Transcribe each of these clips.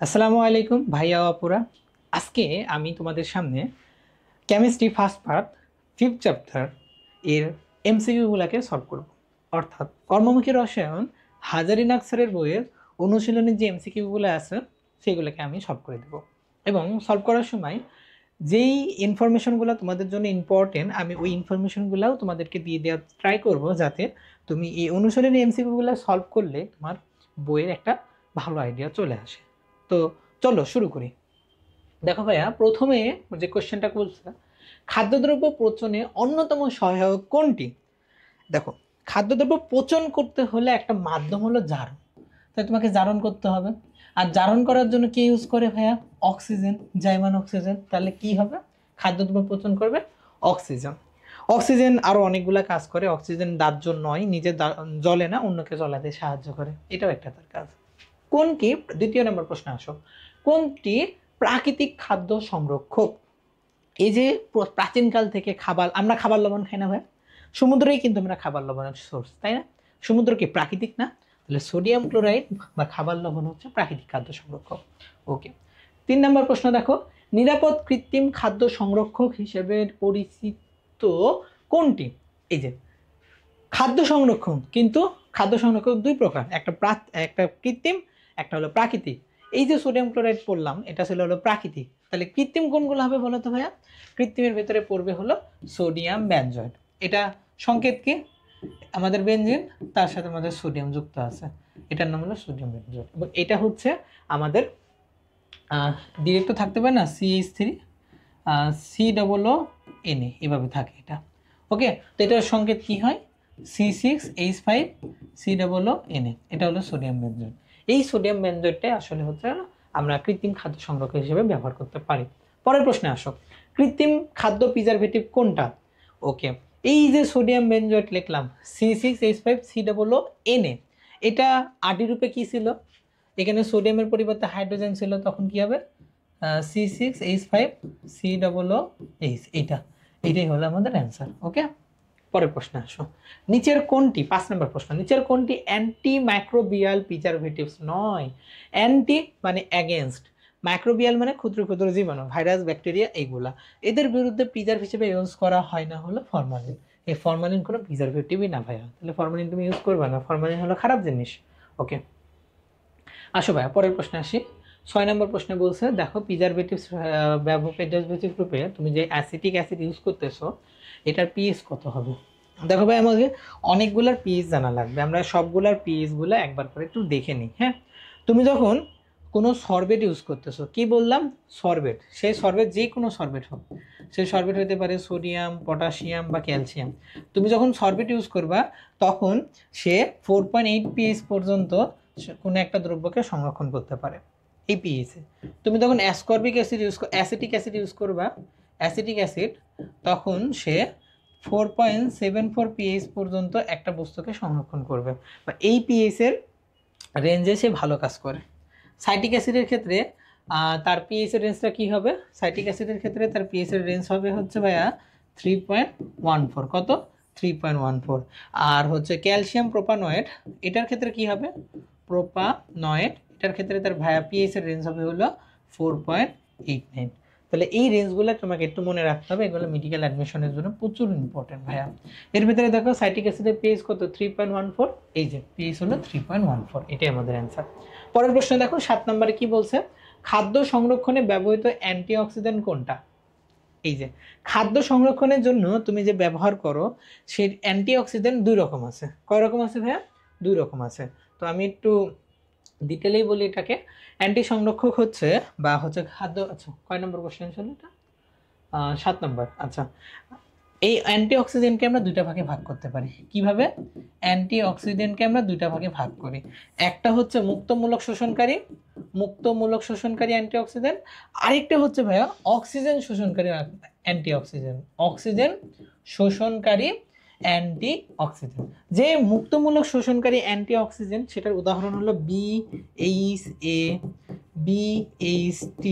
আসসালামু আলাইকুম ভাইয়া আপুরা। আজকে আমি তোমাদের সামনে chemistry first part fifth chapter এর এমসিকিউগুলোকে সলভ করব। অর্থাৎ কর্মমুখী রসায়ন হাজারিনাগ স্যারের বইয়ের অনুশীলনের যে এমসিকিউগুলো আছে সেগুলোকে আমি সলভ করে দেব। এবং সলভ করার সময় যেই ইনফরমেশনগুলো তোমাদের জন্য ইম্পর্টেন্ট আমি ওই ইনফরমেশনগুলোও তোমাদেরকে দিয়ে দেওয়ার ট্রাই করব, যাতে তুমি এই অনুশীলনী এমসিকিউগুলো সলভ করলে তোমার বইয়ের একটা ভালো আইডিয়া চলে আসে। তো চলো শুরু করি। দেখো ভাইয়া, প্রথমে যে কোশ্চেনটা বলছে, খাদ্যদ্রব্য পচনে অন্যতম সহায়ক কোনটি? দেখো, খাদ্যদ্রব্য পচন করতে হলে একটা মাধ্যম হলো জারণ। তাই তোমাকে জারণ করতে হবে। আর জারণ করার জন্য কি ইউজ করে ভাইয়া? অক্সিজেন, জাইমান অক্সিজেন। তাহলে কি হবে? খাদ্যদ্রব্য পচন করবে অক্সিজেন। অক্সিজেন আরও অনেকগুলা কাজ করে। অক্সিজেন দাহ্য নয়, নিজে জ্বলে না, অন্যকে জ্বলাতে সাহায্য করে, এটাও একটা তার কাজ। কোনটি, দ্বিতীয় নম্বর প্রশ্ন আসো, কোনটি প্রাকৃতিক খাদ্য সংরক্ষক? এই যে প্রাচীনকাল থেকে আমরা খাবার লবণ খাই না ভাই? সমুদ্রেই কিন্তু আমরা খাবার লবণের সোর্স, তাই না? সমুদ্র কি প্রাকৃতিক না? তাহলে সোডিয়াম ক্লোরাইড বা খাবার লবণ হচ্ছে প্রাকৃতিক খাদ্য সংরক্ষক। ওকে, 3 নম্বর প্রশ্ন দেখো, নিরাপদ কৃত্রিম খাদ্য সংরক্ষক হিসেবে পরিচিত কোনটি? এই যে খাদ্য সংরক্ষণ, কিন্তু খাদ্য সংরক্ষক দুই প্রকার, একটা কৃত্রিম, একটা হলো প্রাকৃতিক। এই যে সোডিয়াম ক্লোরাইড পড়লাম, এটা ছিল হলো প্রাকৃতিক। তাহলে কৃত্রিম কোনগুলো হবে বলো তো ভাইয়া? কৃত্রিমের ভেতরে পড়বে হলো সোডিয়াম বেনজয়েড। এটা সংকেত কি? আমাদের বেনজিন, তার সাথে আমাদের সোডিয়াম যুক্ত আছে, এটার নাম হলো সোডিয়াম বেনজয়েড। এবং এটা হচ্ছে আমাদের ডিরেক্ট থাকতে পারে না, CH3 COO এভাবে থাকে এটা। ওকে, তো এটার সংকেত কি হয়? C6H5COO। এটা হলো সোডিয়াম বেনজয়েড। এই সোডিয়াম বেনজয়েডটাই আসলে হচ্ছে আমরা কৃত্রিম খাদ্য সংরক্ষক হিসেবে ব্যবহার করতে পারি। পরের প্রশ্নে আসো, কৃত্রিম খাদ্য প্রিজারভেটিভ কোনটা? ওকে, এই যে সোডিয়াম বেনজয়েড লিখলাম C6H5COO, এটা আদি রূপে কি ছিল? এখানে সোডিয়ামের পরিবর্তে হাইড্রোজেন ছিল, তখন কি হবে? C6H5COO। এইটাই হলো আমাদের অ্যান্সার। ওকে, পরের প্রশ্ন আসো, নিচের কোনটি, 5 নম্বর প্রশ্ন, নিচের কোনটি অ্যান্টি মাইক্রোবিয়াল প্রিজারভেটিভস নয়? অ্যান্টি মানে অ্যাগেনস্ট, মাইক্রোবিয়াল মানে ক্ষুদ্র ক্ষুদ্র জীবাণু, ভাইরাস, ব্যাকটেরিয়া, এইগুলা। এদের বিরুদ্ধে প্রিজার্ভ হিসেবে ইউজ করা হয় না হলো ফরমালিন। এই ফরমালিন কোনো প্রিজারভেটিভই না ভাইয়া, তাহলে ফরমালিন তুমি ইউজ করবে না, ফরমালিন হলো খারাপ জিনিস। ওকে, আসো ভাইয়া পরের প্রশ্নে আসি। 6 নম্বর প্রশ্নে বলছে, দেখো প্রিজারভেটিভ প্রিজারভেটিভ রূপে তুমি যে অ্যাসিটিক অ্যাসিড ইউজ করতেছো, এটার পিএইচ কত হবে? দেখো ভাই, আমাকে অনেকগুলার পিএইচ জানা লাগবে, আমরা সবগুলার পিএইচগুলো একবার করে একটু দেখে নিই। হ্যাঁ, তুমি যখন কোনো সরবেট ইউজ করতেছো, কি বললাম? সরবেট, সেই সরবেট যে কোনো সরবেট হোক, সেই সরবেট হতে পারে সোডিয়াম, পটাশিয়াম বা ক্যালসিয়াম। তুমি যখন সরবেট ইউজ করবা, তখন সে 4.8 পিএইচ পর্যন্ত কোনো একটা দ্রব্যকে সংরক্ষণ করতে পারে এই পিএইচে। তুমি যখন ascorbic acid acetic acid use করবা, অ্যাসিটিক অ্যাসিড, তখন সে 4.74 পিএইচ পর্যন্ত একটা বস্তুকে সংরক্ষণ করবে, বা এই পিএইচের রেঞ্জে সে ভালো কাজ করে। সাইটিক অ্যাসিডের ক্ষেত্রে তার পিএইচের রেঞ্জটা কী হবে? সাইটিক অ্যাসিডের ক্ষেত্রে তার পিএইচের রেঞ্জ হবে হচ্ছে ভাইয়া 3.14। কত? 3.14। আর হচ্ছে ক্যালসিয়াম প্রোপানয়েড, এটার ক্ষেত্রে কি হবে? প্রোপানয়েড, এটার ক্ষেত্রে তার ভাইয়া পিএইচের রেঞ্জ হবে হলো 4.89। তাহলে এই রেঞ্জগুলো তোমাকে একটু মনে রাখতে হবে, এগুলো মেডিকেল অ্যাডমিশনের জন্য প্রচুর ইম্পর্টেন্ট ভাইয়া। এর ভিতরে দেখো সাইটিক অ্যাসিডের পিএইচ কত? 3.14। এই যে পিএইচ হলো 3.14, এটাই আমাদের অ্যান্সার। পরের প্রশ্ন দেখো, 7 নম্বরে কি বলছে? খাদ্য সংরক্ষণে ব্যবহৃত অ্যান্টিঅক্সিডেন্ট কোনটা? এই যে খাদ্য সংরক্ষণের জন্য তুমি যে ব্যবহার করো, সেই অ্যান্টিঅক্সিডেন্ট 2 রকম আছে। কয় রকম আছে ভাইয়া? 2 রকম আছে। তো আমি একটু ডিটেলেই বলি এটাকে। অ্যান্টি সংরক্ষক হচ্ছে বা হচ্ছে খাদ্য, আচ্ছা কয় নম্বর কোশ্চেন ছিল এটা? 7 নম্বর। আচ্ছা, এই অ্যান্টিঅক্সিডেন্টকে আমরা দুইটা ভাগে ভাগ করতে পারি। কিভাবে? অ্যান্টিঅক্সিডেন্টকে আমরা দুইটা ভাগে ভাগ করি। একটা হচ্ছে মুক্তমূলক শোষণকারী অ্যান্টিঅক্সিডেন্ট, আরেকটা হচ্ছে ভাইয়া অক্সিজেন শোষণকারী অ্যান্টিঅক্সিডেন্ট। অক্সিজেন শোষণকারী অ্যান্টিঅক্সিডেন্ট। যে মুক্তমূলক শোষণকারী অ্যান্টিঅক্সিডেন্ট, সেটার উদাহরণ হলো BHA, BHT,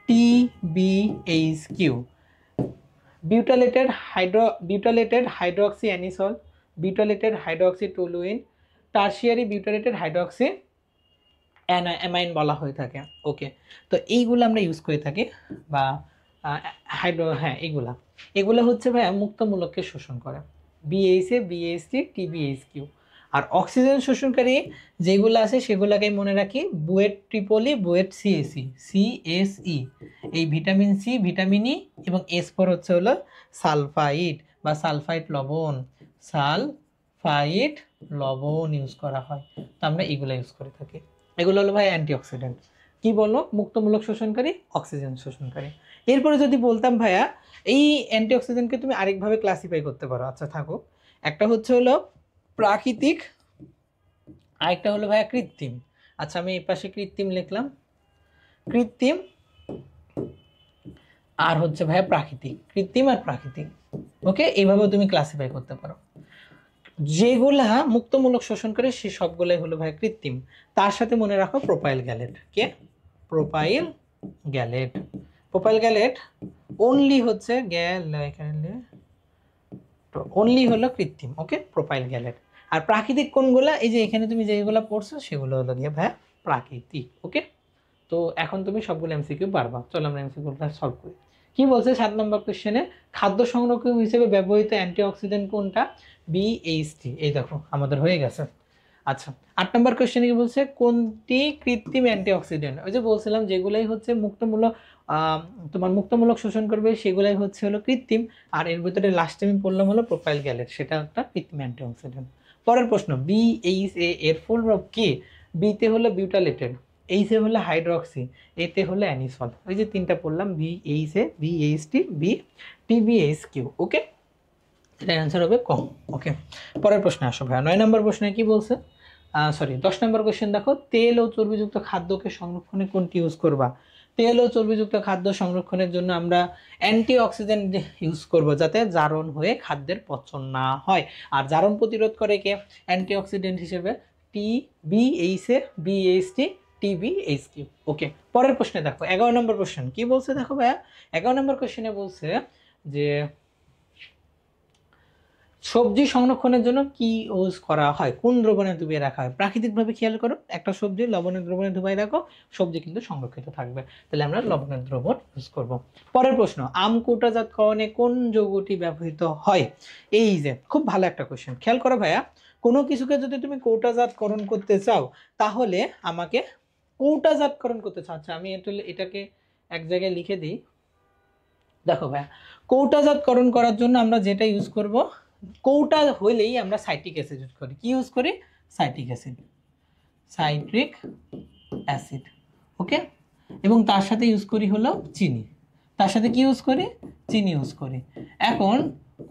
TBHQ, butylated hydroxy anisole, butylated hydroxy toluene, tertiary butylated hydroxy amine বলা হয়ে থাকে। ওকে, তো এইগুলো আমরা ইউজ করে থাকি, বা হ্যাঁ এগুলো হচ্ছে ভাইয়া মুক্তমূলককে শোষণ করে, বিএইচএ, বিএইচটি, টিবিএইচকিউ। আর অক্সিজেন শোষণকারী যেগুলো আছে সেগুলোকে মনে রাখি, বুয়েট ট্রিপলি, বুয়েট সিএসি, সিএসই, এই ভিটামিন সি, ভিটামিন ই, এবং এস পর হচ্ছে হলো সালফাইড বা সালফাইড লবণ, সালফাইড লবণ ইউজ করা হয়। তো আমরা এগুলো ইউজ করে থাকি। এগুলো হলো ভাই অ্যান্টিঅক্সিডেন্ট। কি বললো? মুক্তমূলক শোষণকারী, অক্সিজেন শোষণকারী। এরপরে যদি বলতাম ভাইয়া এই অ্যান্টিঅক্সিডেন্টকে তুমি আরেকভাবে ক্লাসিফাই করতে পারো। আচ্ছা থাকো, একটা হচ্ছে হলো প্রাকৃতিক, আরেকটা হলো ভাইয়া কৃত্রিম। আচ্ছা আমি এই পাশে কৃত্রিম লিখলাম, কৃত্রিম আর হচ্ছে ভাইয়া প্রাকৃতিক, কৃত্রিম আর প্রাকৃতিক। ওকে, এইভাবে তুমি ক্লাসিফাই করতে পারো। যেগুলা মুক্তমূলক শোষণ করে সে সবগুলাই হলো ভাই কৃত্রিম। তার সাথে মনে রাখো প্রোপাইল গ্যালেট। কে? Propyl gallate. Propyl gallate only হচ্ছে এখানে অনলি হলো কৃত্রিম। ওকে, প্রোপাইল গ্যালেট। আর প্রাকৃতিক কোনগুলা? এই যে এখানে তুমি যেগুলো পড়ছো সেগুলো হলো গিয়ে ভাই প্রাকৃতিক। ওকে, তো এখন তুমি সবগুলো এমসিকিউ পারবা। চলো আমরা এমসিকিউটা সলভ করি। কি বলছে 7 নম্বর কোশ্চেনে? খাদ্য সংরক্ষক হিসেবে ব্যবহৃত অ্যান্টিঅক্সিডেন্ট কোনটা? বিএইচটি। এই দেখো আমাদের হয়ে গেছে। আচ্ছা 8 নম্বর কোশ্চেনে কি বলছে? কোনটি কৃত্রিম অ্যান্টিঅক্সিডেন্ট? ওই যে বলছিলাম যেগুলাই হচ্ছে মুক্তমূলক তোমার মুক্তমূলক শোষণ করবে সেগুলাই হচ্ছে হলো কৃত্রিম। আর এর ভিতরে লাস্ট টাইম পড়লাম হলো প্রোপাইল গ্যালেট, সেটা একটা কৃত্রিম অ্যান্টিঅক্সিডেন্ট। পরের প্রশ্ন, বিএইচএ এর ফুল ফর্ম কি? বিতে হলো বিউটালেটেড, এইচে হলো হাইড্রক্সি, এতে হলো অ্যানিসল। ওই যে তিনটা পড়লাম, বিএইচএ, বিএইচটি, টিবিএইচকিউ। ওকে, এটার অ্যান্সার হবে কম। ওকে, পরের প্রশ্নে আসো ভাইয়া। 9 নম্বর প্রশ্নে কি বলছে? 10 নম্বর কোশ্চেন দেখো, তেল ও চর্বিযুক্ত খাদ্যকে সংরক্ষণে কোনটি ইউজ করবা? তেল ও চর্বিযুক্ত খাদ্য সংরক্ষণের জন্য আমরা অ্যান্টিঅক্সিডেন্ট ইউজ করব, যাতে জারণ হয়ে খাদ্যের পচন না হয়। আর জারণ প্রতিরোধ করে কে অ্যান্টিঅক্সিডেন্ট হিসেবে? টিবিএইচএ, বিএইচটি, টিবিএইচকিউ। ওকে, পরের প্রশ্নে দেখো 11 নম্বর কোশ্চেন কি বলছে দেখো ভাইয়া। 11 নম্বর কোশ্চেনে বলছে যে সবজি সংরক্ষণের জন্য কি ইউজ করা হয়? কোন দ্রবণে ডুবিয়ে রাখা হয়? প্রাকৃতিকভাবে খেয়াল করো, একটা সবজি লবণের দ্রবণে ডুবিয়ে রাখো, সবজি কিন্তু সংরক্ষিত থাকবে। তাহলে আমরা লবণের দ্রবণ ইউজ করব। পরের প্রশ্ন, আম কৌটাজাতকরণে কোন যৌগটি ব্যবহৃত হয়? এই যে খুব ভালো একটা কোশ্চেন, খেয়াল করো ভাইয়া। কোনো কিছুকে যদি তুমি কৌটাজাতকরণ করতে চাও তাহলে আমাকে কৌটাজাতকরণ করতে চাও। আচ্ছা আমি এটাকে এক জায়গায় লিখে দিই। দেখো ভাইয়া, কৌটাজাতকরণ করার জন্য আমরা যেটা ইউজ করব, কৌটা হইলেই আমরা সাইট্রিক অ্যাসিড ইউজ করি। কি ইউজ করি? Citric acid, citric acid. Okay, এবং তার সাথে ইউজ করি হলো চিনি। তার সাথে কি ইউজ করি? চিনি ইউজ করি। এখন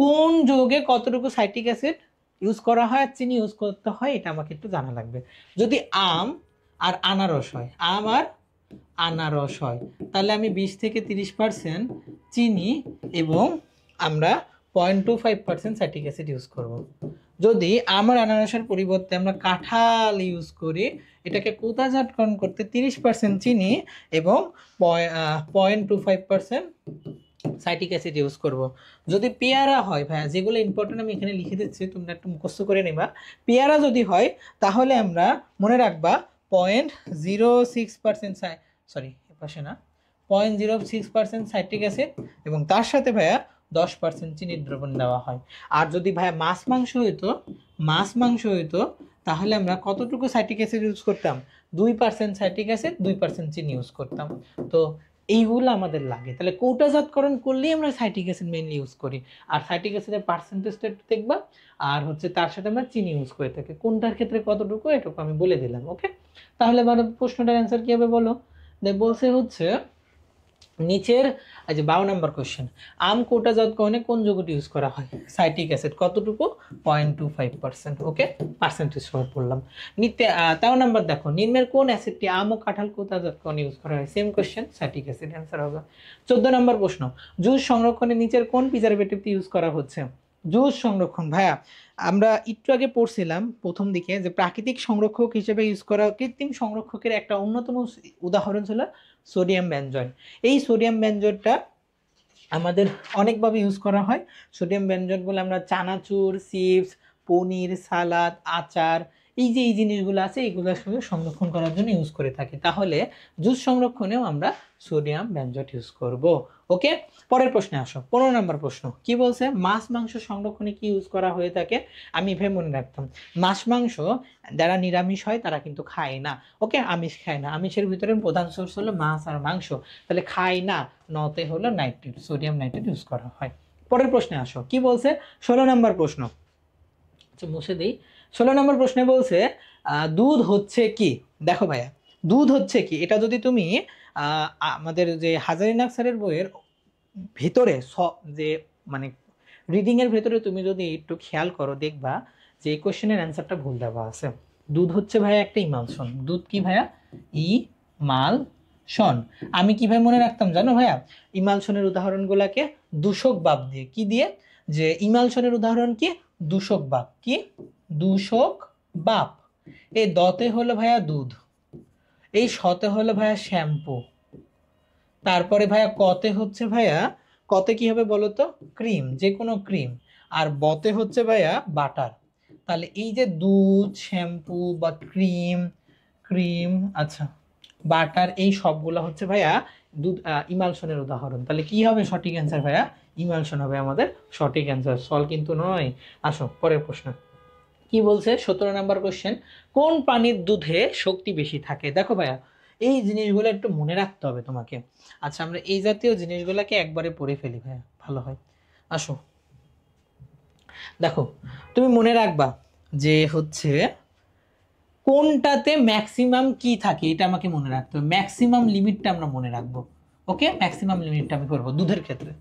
কোন যৌগে কতটুকু সাইট্রিক অ্যাসিড ইউজ করা হয় আর চিনি ইউজ করতে হয় এটা আমাকে একটু জানা লাগবে। যদি আম আর আনারস হয়, আম আর আনারস হয়, তাহলে আমি 20 থেকে 30% চিনি এবং আমরা 0.25% সাইট্রিক অ্যাসিড ইউজ করব। যদি আমার আনারসের পরিবর্তে আমরা কাঁঠাল ইউজ করি, এটাকে কৌটাজাতকরণ করতে 30% চিনি এবং 0.25% সাইট্রিক অ্যাসিড ইউজ করব। যদি পেয়ারা হয় ভাইয়া, যেগুলো ইম্পর্টেন্ট আমি এখানে লিখে দিচ্ছি, তোমরা একটু মুখস্থ করে নেবা। পেয়ারা যদি হয় তাহলে আমরা মনে রাখবা 0.06%, সরি পাশে না, 0.06% সাইট্রিক অ্যাসিড এবং তার সাথে ভাইয়া 10% চিনির দ্রবণ দেওয়া হয়। আর যদি ভাইয়া মাছ মাংস হইতো তাহলে আমরা কতটুকু সাইট্রিক অ্যাসিড ইউজ করতাম? 2% সাইট্রিক অ্যাসিড, 2% চিনি ইউজ করতাম। তো এইগুলো আমাদের লাগে। তাহলে কৌটাজাতকরণ করলেই আমরা সাইট্রিক অ্যাসিড মেইনলি ইউজ করি। আর সাইট্রিক অ্যাসিডের পার্সেন্টেজটা একটু দেখবা, আর হচ্ছে তার সাথে আমরা চিনি ইউজ করে থাকি। কোনটার ক্ষেত্রে কতটুকু এটুকু আমি বলে দিলাম। ওকে, তাহলে মানে প্রশ্নটার অ্যান্সার কি হবে বলো? বলছে হচ্ছে নিচের, এই যে 12 নম্বর কোশ্চেন, আম কৌটাজাতকরণে কোন যৌগটি ইউজ করা হয়? Citric acid. কতটুকু? 0.25%। ওকে, পার্সেন্টেজ সহ পড়লাম। 13 নম্বর দেখো, নিম্নের কোন অ্যাসিডটি আম ও কাঁঠাল কৌটাজাতকরণে ইউজ করা হয়? Same question, citric acid answer হবে। 14 নম্বর প্রশ্ন, জুস সংরক্ষণে নিচের কোন প্রিজারভেটিভটি ইউজ করা হচ্ছে? জুস সংরক্ষণ ভাইয়া আমরা একটু আগে পড়ছিলাম প্রথম দিকে যে প্রাকৃতিক সংরক্ষক হিসেবে ইউজ করা, কৃত্রিম সংরক্ষকের একটা অন্যতম উদাহরণ ছিল সোডিয়াম বেনজয়েড। এই সোডিয়াম বেনজয়েডটা আমাদের অনেকভাবে ইউজ করা হয়। সোডিয়াম বেনজয়েড বলে আমরা চানাচুর, চিপস, পনির, সালাদ, আচার এই যে এই জিনিসগুলো আছে এইগুলোর সঙ্গে সংরক্ষণ করার জন্য ইউজ করে থাকি। তাহলে জুস সংরক্ষণেও আমরা সোডিয়াম বেনজোয়েট ইউজ করব। ওকে, পরের প্রশ্নে আসো। 15 নম্বর প্রশ্ন কি বলছে, মাছ মাংস সংরক্ষণে কি ইউজ করা হয়ে থাকে? আমি ভেবে মনে রাখতাম মাছ মাংস যারা নিরামিষ হয় তারা কিন্তু খায় না। ওকে, আমিষ খায় না, আমিষের ভিতরে প্রধান সোর্স হলো মাছ আর মাংস, তাহলে খায় না, নতে হলো নাইট্রেট, সোডিয়াম নাইট্রেট ইউজ করা হয়। পরের প্রশ্নে আসো কি বলছে, 16 নম্বর প্রশ্ন, আচ্ছা মুছে দিই। 16 নম্বর প্রশ্নে বলছে দুধ হচ্ছে কি? দেখো ভাইয়া, দুধ হচ্ছে কি, এটা যদি তুমি আমাদের যে হাজারিনাগ স্যারের বইয়ের ভেতরে যে মানে রিডিং এর ভেতরে তুমি যদি একটু খেয়াল করো দেখবা যে এই কোশ্চেনের অ্যান্সারটা ভুল দেওয়া আছে। দুধ হচ্ছে ভাইয়া একটা ইমালশন। দুধ কি ভাইয়া? ইমালশন। আমি কিভাবে মনে রাখতাম জানো ভাইয়া? ইমালশনের উদাহরণগুলোকে দূষক বাপ দিয়ে, কি দিয়ে, যে ইমালশনের উদাহরণ কি? দূষক বাপ। কি? দূষক বাপ। এই দতে হলো ভাইয়া দুধ, এই শতে হলো ভাইয়া শ্যাম্পু, তারপরে ভাইয়া কতে হচ্ছে ভাইয়া, কতে কি হবে বলো তো? ক্রিম, যে কোনো ক্রিম। আর বতে হচ্ছে ভাইয়া বাটার। তাহলে এই যে দুধ, শ্যাম্পু বা ক্রিম, ক্রিম, আচ্ছা বাটার, এই সবগুলো হচ্ছে ভাইয়া দুধ ইমালশনের উদাহরণ। তাহলে কি হবে সঠিক অ্যান্সার ভাইয়া? ইমালশন হবে আমাদের সঠিক অ্যান্সার। সল কিন্তু নয়। আসো পরের প্রশ্ন কি বলছে, 17 নাম্বার কোশ্চেন, কোন প্রাণীর দুধে শক্তি বেশি থাকে? দেখো ভাইয়া এই জিনিসগুলো একটু মনে রাখতে হবে তোমাকে। আচ্ছা আমরা এই জাতীয় জিনিসগুলোকে একবারে পড়ে ফেলি ভাইয়া, ভালো হয়। আসো দেখো, তুমি মনে রাখবা যে হচ্ছে কোনটাতে ম্যাক্সিমাম কি থাকে, এটা আমাকে মনে রাখতে হবে। ম্যাক্সিমাম লিমিটটা আমরা মনে রাখবো। ওকে, ম্যাক্সিমাম লিমিটটা আমি পড়বো দুধের ক্ষেত্রে।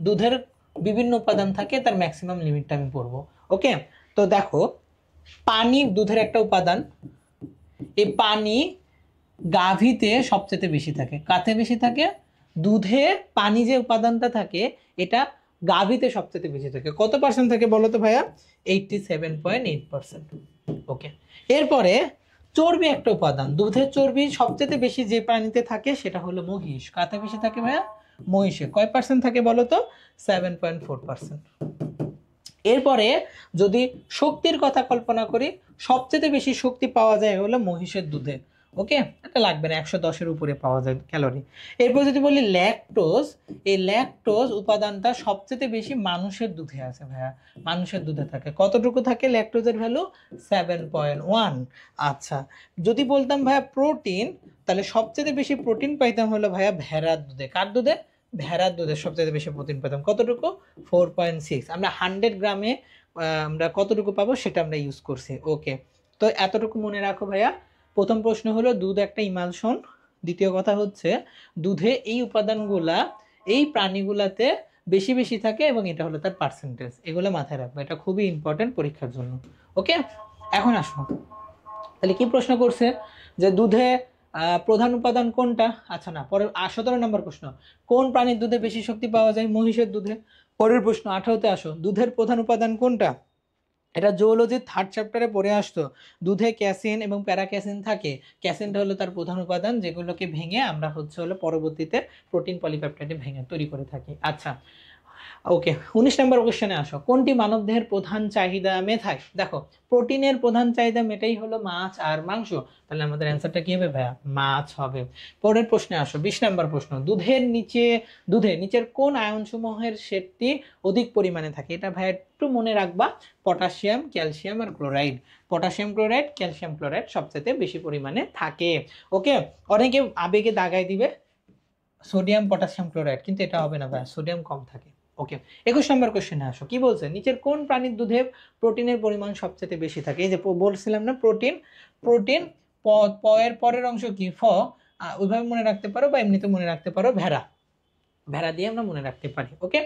দুধের বিভিন্ন উপাদান থাকে, তার ম্যাক্সিমাম লিমিটটা আমি পড়বো। ওকে, তো দেখো পানি দুধের একটা উপাদান। এই পানি গাভীতে সবচেয়ে বেশি থাকে। কাতে বেশি থাকে? দুধে পানি যে উপাদানটা থাকে এটা গাভীতে সবচেয়ে বেশি থাকে। কত পার্সেন্ট থাকে বলো তো ভাইয়া? 87.8%। ওকে, এরপরে চর্বি একটা উপাদান। দুধের চর্বি সবচেয়ে বেশি যে প্রাণীতে থাকে সেটা হলো মহিষ। কাতে বেশি থাকে ভাইয়া? মহিষে। কয় পার্সেন্ট থাকে বলো তো? 7.4%। এরপরে যদি শক্তির কথা কল্পনা করি, সবচেয়ে বেশি শক্তি পাওয়া যায় হলো মহিষের দুধে। ওকে, এটা লাগবে না, 110-এর উপরে পাওয়া যায় ক্যালোরি। এরপর যদি বলি ল্যাকটোজ, এই ল্যাকটোজ উপাদানটা সবচেয়ে বেশি মানুষের দুধে আছে ভাইয়া। মানুষের দুধে থাকে। কতটুকু থাকে ল্যাকটোজের ভ্যালু? 7.1। আচ্ছা যদি বলতাম ভাইয়া প্রোটিন, তাহলে সবচেয়ে বেশি প্রোটিন পাইতাম হলো ভাইয়া ভেড়ার দুধে। কার দুধে? ভেড়ার দুধে সবচেয়ে বেশি প্রোটিন পেতাম। কতটুকু? 4.6। আমরা 100 গ্রামে আমরা কতটুকু পাবো সেটা আমরা ইউজ করছি। ওকে, তো এতটুকু মনে রাখো ভাইয়া। প্রথম প্রশ্ন হলো দুধ একটা ইমালশন। দ্বিতীয় কথা হচ্ছে দুধে এই উপাদানগুলা এই প্রাণীগুলাতে বেশি বেশি থাকে এবং এটা হলো তার পার্সেন্টেজ। এগুলো মাথায় রাখবে, এটা খুবই ইম্পর্টেন্ট পরীক্ষার জন্য। ওকে, এখন আসো তাহলে কি প্রশ্ন করছে যে দুধে প্রধান উপাদান কোনটা? আচ্ছা না, পরে 17 নম্বর প্রশ্ন, কোন প্রাণীর দুধে বেশি শক্তি পাওয়া যায়? মহিষের দুধে। পরের প্রশ্ন 18তে আসো, দুধের প্রধান উপাদান কোনটা? এটা জুওলজির 3rd চ্যাপ্টারে পড়ে আসতো। দুধে ক্যাসিন এবং প্যারাক্যাসিন থাকে। ক্যাসিনটা হলো তার প্রধান উপাদান, যেগুলোকে ভেঙে আমরা হচ্ছে হলো পরবর্তীতে প্রোটিন পলিপেপটাইডে ভেঙে তৈরি করে থাকি। আচ্ছা ওকে, 19 নম্বর কোশ্চেনে আসো, কোনটি মানবদেহের প্রধান চাহিদা মেটায়? দেখো প্রোটিনের প্রধান চাহিদা মেটাই হলো মাছ আর মাংস। তাহলে আমাদের অ্যান্সারটা কি হবে ভাইয়া? মাছ হবে। পরের প্রশ্নে আসো, 20 নম্বর প্রশ্ন, দুধে নিচের কোন আয়নসমূহের সেটটি অধিক পরিমাণে থাকে? এটা ভাইয়া একটু মনে রাখবা, পটাশিয়াম, ক্যালসিয়াম আর chloride. Potassium chloride, calcium chloride সবচেয়ে বেশি পরিমাণে থাকে। ওকে, অনেকে আবেগে দাগায় দিবে সোডিয়াম পটাশিয়াম ক্লোরাইড, কিন্তু এটা হবে না ভাইয়া, সোডিয়াম কম থাকে। ওকে, 21 নম্বর কোশ্চেনে আসো, কি বলছে, নিচের কোন প্রাণীর দুধে প্রোটিনের পরিমাণ সবচেয়ে বেশি থাকে? এই যে বলছিলাম না প্রোটিন, প্রোটিন প এর পরের অংশ কি? ফ। ওইভাবে মনে রাখতে পারো বা এমনিতে মনে রাখতে পারো ভেড়া। ভেড়া দিয়ে আমরা মনে রাখতে পারি। ওকে,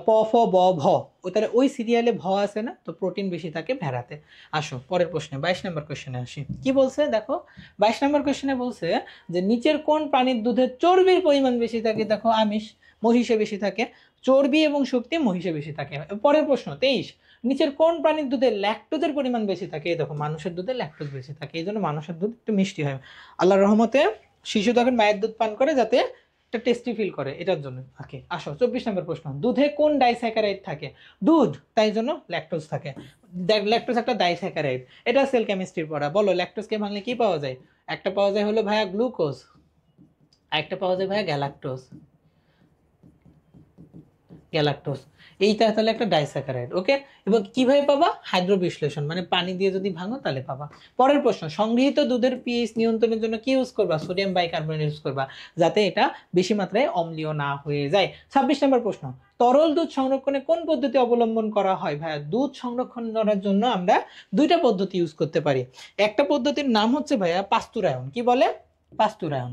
প ফ ব ভ, তাহলে ওই সিরিয়ালে ভ আছে না, তো প্রোটিন বেশি থাকে ভেড়াতে। আসো পরের প্রশ্নে, 22 নম্বর কোশ্চেনে আসি। কি বলছে দেখো, 22 নম্বর কোশ্চেনে বলছে যে নিচের কোন প্রাণীর দুধে চর্বির পরিমাণ বেশি থাকে? দেখো আমিষ, মহিষে বেশি থাকে। চর্বি এবং শক্তি মহিষে বেশি থাকে। পরের প্রশ্ন 23, নিচের কোন প্রাণীর দুধে ল্যাকটোজের পরিমাণ বেশি থাকে? দেখো মানুষের দুধে ল্যাকটোজ বেশি থাকে, এই জন্য মানুষের দুধ একটু মিষ্টি হয়। আল্লাহর রহমতে শিশু তখন মায়ের দুধ পান করে যাতে এটা টেস্টি ফিল করে এটার জন্য। ওকে আসো 24 নম্বর প্রশ্ন, দুধে কোন ডাইস্যাকারাইড থাকে? দুধ তাই জন্য ল্যাকটোজ থাকে। ল্যাকটোজ একটা ডাইস্যাকারাইড, এটা সেল কেমিস্ট্রির পড়া। বলো ল্যাকটোজকে ভাঙলে কি পাওয়া যায়? একটা পাওয়া যায় হলো ভাইয়া গ্লুকোজ, আরেকটা পাওয়া যায় ভাইয়া গ্যালাক্টোজ। গ্যালাক্টোজ এইটা তাহলে একটা ডাইস্যাকারাইড। ওকে, এবং কিভাবে পাবা? হাইড্রো বিশ্লেষণ, মানে পানি দিয়ে যদি ভাঙো তাহলে পাবা। পরের প্রশ্ন, সংগৃহীত দুধের পিএইচ নিয়ন্ত্রণের জন্য কি ইউজ করবা? সোডিয়াম বাইকার্বনেট ইউজ করবা, যাতে এটা বেশি মাত্রায় অম্লীয় না হয়ে যায়। 26 নম্বর প্রশ্ন, তরল দুধ সংরক্ষণে কোন পদ্ধতি অবলম্বন করা হয়? ভাইয়া দুধ সংরক্ষণ করার জন্য আমরা দুইটা পদ্ধতি ইউজ করতে পারি। একটা পদ্ধতির নাম হচ্ছে ভাইয়া পাস্তুরায়ন। কি বলে? পাস্তুরায়ন,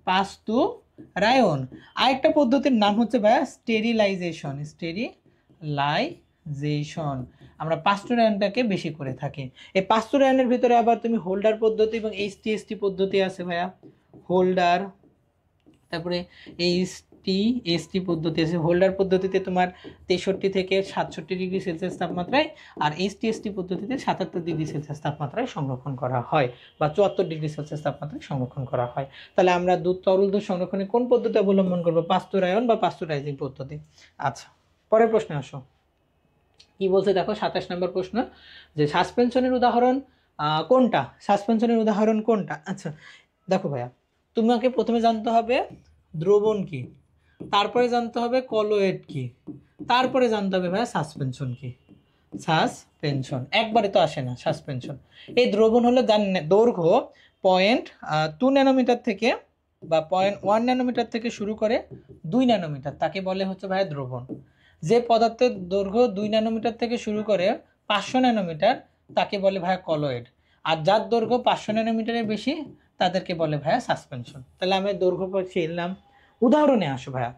পাস্তুরায়ন। আরেকটা পদ্ধতির নাম হচ্ছে ভাইয়া স্টেরিলাইজেশন, স্টেরিলাইজেশন। আমরা পাস্তুরায়নটাকে বেশি করে থাকি। এই পাস্তুরায়নের ভিতরে আবার তুমি হোল্ডার পদ্ধতি এবং এইচটিএসটি পদ্ধতি আছে ভাইয়া। হোল্ডার, তারপরে এইচটিএসটি পদ্ধতি আছে। হোল্ডার পদ্ধতিতে তোমার 63 থেকে 67 ডিগ্রি সেলসিয়াস তাপমাত্রায়, আর এইচটিএসটি পদ্ধতিতে 77 ডিগ্রি সেলসিয়াস তাপমাত্রায় সংরক্ষণ করা হয়, বা 74 ডিগ্রি সেলসিয়াস তাপমাত্রায় সংরক্ষণ করা হয়। তাহলে আমরা তরল দুধ সংরক্ষণে কোন পদ্ধতি অবলম্বন করবো? পাস্তুরায়ন বা পাস্তুরাইজিং পদ্ধতি। আচ্ছা, পরের প্রশ্নে আসো। কি বলছে দেখো 27 নম্বর প্রশ্ন, যে সাসপেনশনের উদাহরণ কোনটা? সাসপেনশনের উদাহরণ কোনটা? আচ্ছা দেখো ভাইয়া, তোমাকে প্রথমে জানতে হবে দ্রবণ কি, তারপরে জানতে হবে কলয়েড কি, তারপরে জানতে হবে ভাইয়া সাসপেনশন কি। সাসপেনশন একবারে তো আসে না সাসপেনশন। এই দ্রবণ হলো যার দৈর্ঘ্য 0.2 ন্যানোমিটার থেকে বা 0.1 ন্যানোমিটার থেকে শুরু করে 2 ন্যানোমিটার, তাকে বলে হচ্ছে ভাইয়া দ্রবণ। যে পদার্থের দৈর্ঘ্য 2 ন্যানোমিটার থেকে শুরু করে 500 ন্যানোমিটার তাকে বলে ভাইয়া কলয়েড, আর যার দৈর্ঘ্য 500 ন্যানোমিটারের বেশি তাদেরকে বলে ভাইয়া সাসপেনশন। তাহলে আমি দৈর্ঘ্য শিখলাম। উদাহরণে আসো ভাইয়া,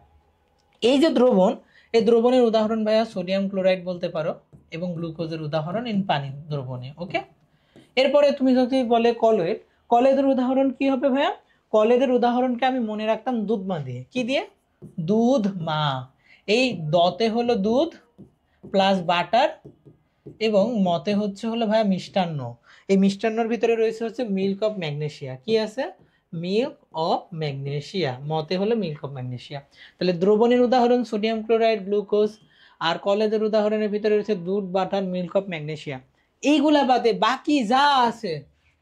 এই যে দ্রবণ, এই দ্রবণের উদাহরণ ভাইয়া সোডিয়াম ক্লোরাইড বলতে পারো, এবং গ্লুকোজের উদাহরণ ইন পানি দ্রবণে। ওকে, এরপরে তুমি যদি বলে কলয়েড, কলয়েডের উদাহরণ কি হবে ভাইয়া? কলয়েডের উদাহরণকে আমি মনে রাখতাম দুধ মা দিয়ে। কি দিয়ে? দুধ মা। এই দতে হলো দুধ প্লাস বাটার, এবং মতে হচ্ছে হলো ভাইয়া মিষ্টান্ন। এই মিষ্টান্নর ভিতরে রয়েছে হচ্ছে মিল্ক অফ ম্যাগনেসিয়া। কি আছে? Milk of magnesia. মতে হলো মিল্ক অফ ম্যাগনেসিয়া। তাহলে দ্রবণের উদাহরণ সোডিয়াম ক্লোরাইড, গ্লুকোজ, আর কলেজের উদাহরণের ভিতরে রয়েছে দুধ, বাটার, মিল্ক অফ ম্যাগনেসিয়া। এইগুলা বাদে বাকি যা আছে,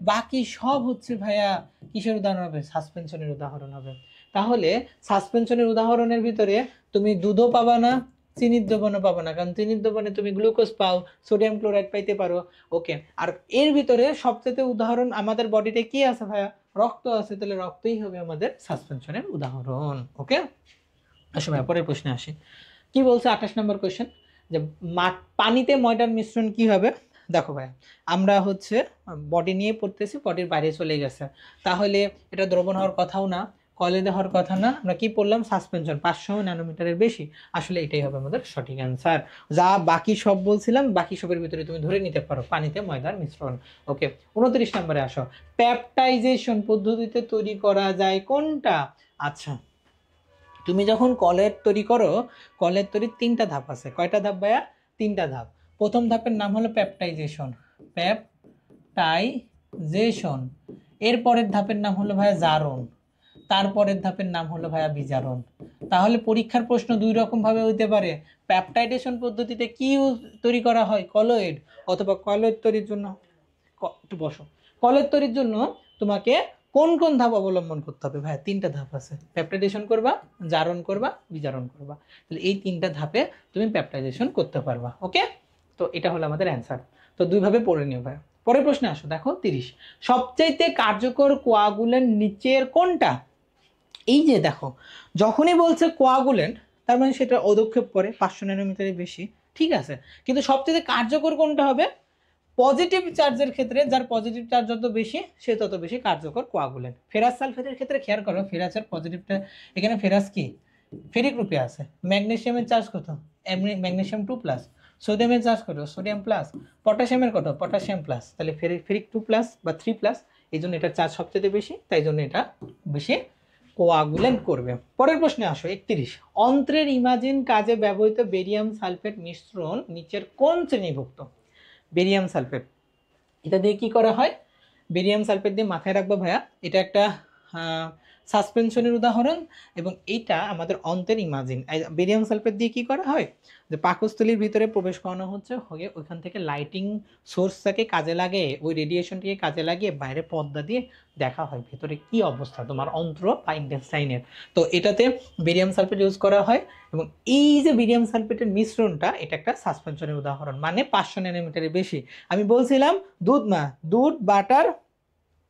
বাকি সব হচ্ছে ভাইয়া কিসের উদাহরণ হবে? সাসপেনশনের উদাহরণ হবে। তাহলে সাসপেনশনের উদাহরণের ভিতরে তুমি দুধও পাবা না, চিনির দ্রবণও পাবো না, কারণ চিনির দ্রবণে তুমি গ্লুকোজ পাও, সোডিয়াম ক্লোরাইড পাইতে পারো। ওকে, আর এর ভিতরে সবচেয়ে উদাহরণ আমাদের বডিতে কি আছে ভাইয়া? রক্ত আছে, তাহলে রক্তই হবে আমাদের সাসপেনশনের উদাহরণ। ওকে, আসো ভাইয়া পরের প্রশ্নে আসি। কি বলছে 28 নম্বর কোয়েশ্চেন, যে পানিতে ময়দার মিশ্রণ কি হবে? দেখো ভাইয়া, আমরা হচ্ছে বডি নিয়ে পড়তেছি, বডির বাইরে চলে গেছে, তাহলে এটা দ্রবণ হওয়ার কথাও না, কলেজে হওয়ার কথা না। আমরা কি পড়লাম? সাসপেনশন, 500 ন্যানোমিটারের বেশি। আসলে এটাই হবে আমাদের সঠিক অ্যান্সার। যা বাকি সব বলছিলাম, বাকি সবের ভিতরে তুমি ধরে নিতে পারো পানিতে ময়দার মিশ্রণ। ওকে, 29 নম্বরে আসো, পেপটাইজেশন পদ্ধতিতে তৈরি করা যায় কোনটা? আচ্ছা, তুমি যখন কলের তৈরি করো, কলের তৈরির 3টা ধাপ আছে। কয়টা ধাপ ভাইয়া? 3টা ধাপ। প্রথম ধাপের নাম হলো পেপটাইজেশন, পেপটাইজেশন। এর পরের ধাপের নাম হলো ভাইয়া জারণ, তারপরের ধাপের নাম হলো ভাইয়া বিজারণ। তাহলে পরীক্ষার প্রশ্ন দুই রকম ভাবে হইতে পারে। পেপটাইডেশন পদ্ধতিতে কি তৈরি করা হয়? কলয়েড। অথবা কলয়েড তৈরির জন্য একটু বসো, কলয়েড তৈরির জন্য তোমাকে কোন কোন ধাপ অবলম্বন করতে হবে? ভাইয়া 3টা ধাপ আছে। পেপটাইডেশন করবা, জারণ করবা, বিজারণ করবা। তাহলে এই 3টা ধাপে তুমি পেপটাইজেশন করতে পারবা। ওকে, তো এটা হলো আমাদের অ্যান্সার। তো দুইভাবে পড়ে নিও ভাইয়া। পরের প্রশ্নে আসো, দেখো 30, সবচাইতে কার্যকর কোয়াগুলেন্ট নিচের কোনটা? এই যে দেখো, যখনই বলছে কোয়াগুলেন্ট, তার মানে সেটা অদক্ষেপ করে 500 ন্যানোমিটারের বেশি। ঠিক আছে, কিন্তু সবচেয়ে কার্যকর কোনটা হবে? পজিটিভ চার্জের ক্ষেত্রে, যার পজিটিভ চার্জ যত বেশি সে তত বেশি কার্যকর কোয়াগুলেন্ট। ফেরাস সালফেটের ক্ষেত্রে খেয়াল করো, ফেরাসের পজিটিভটা, এখানে ফেরাস কি ফেরিক রূপে আছে। ম্যাগনেসিয়ামের চার্জ কত? ম্যাগনেসিয়াম 2+। সোডিয়ামের চার্জ কত? Sodium plus. পটাশিয়ামের কত? Potassium plus. তাহলে ফেরিক 2+ বা 3+, এই জন্য এটার চার্জ সবচেয়ে বেশি, তাই জন্য এটা বেশি কোয়াগুলেন্ট করবে। পরের প্রশ্নে আসো 31, অন্ত্রের ইমাজিন কাজে ব্যবহৃত বেরিয়াম সালফেট মিশ্রণ নিচের কোন শ্রেণীভুক্ত? বেরিয়াম সালফেট, এটা দিয়ে কি করা হয়? বেরিয়াম সালফেট দিয়ে মাথায় রাখবো ভাইয়া, এটা একটা সাসপেনশনের উদাহরণ। এবং এইটা আমাদের অন্তের ইমাজিন। বেরিয়াম সালফেট দিয়ে কি করা হয়, যে পাকস্থলীর ভিতরে প্রবেশ করানো হচ্ছে, হয়ে ওইখান থেকে লাইটিং সোর্সটাকে কাজে লাগে, ওই রেডিয়েশনটিকে কাজে লাগিয়ে বাইরে পর্দা দিয়ে দেখা হয় ভেতরে কি অবস্থা তোমার অন্ত্র বা ইন্টেস্টাইনের। তো এটাতে বেরিয়াম সালফেট ইউজ করা হয়। এবং এই যে বেরিয়াম সালফেটের মিশ্রণটা, এটা একটা সাসপেনশনের উদাহরণ, মানে 500 ন্যানোমিটারের বেশি। আমি বলছিলাম দুধ, বাটার,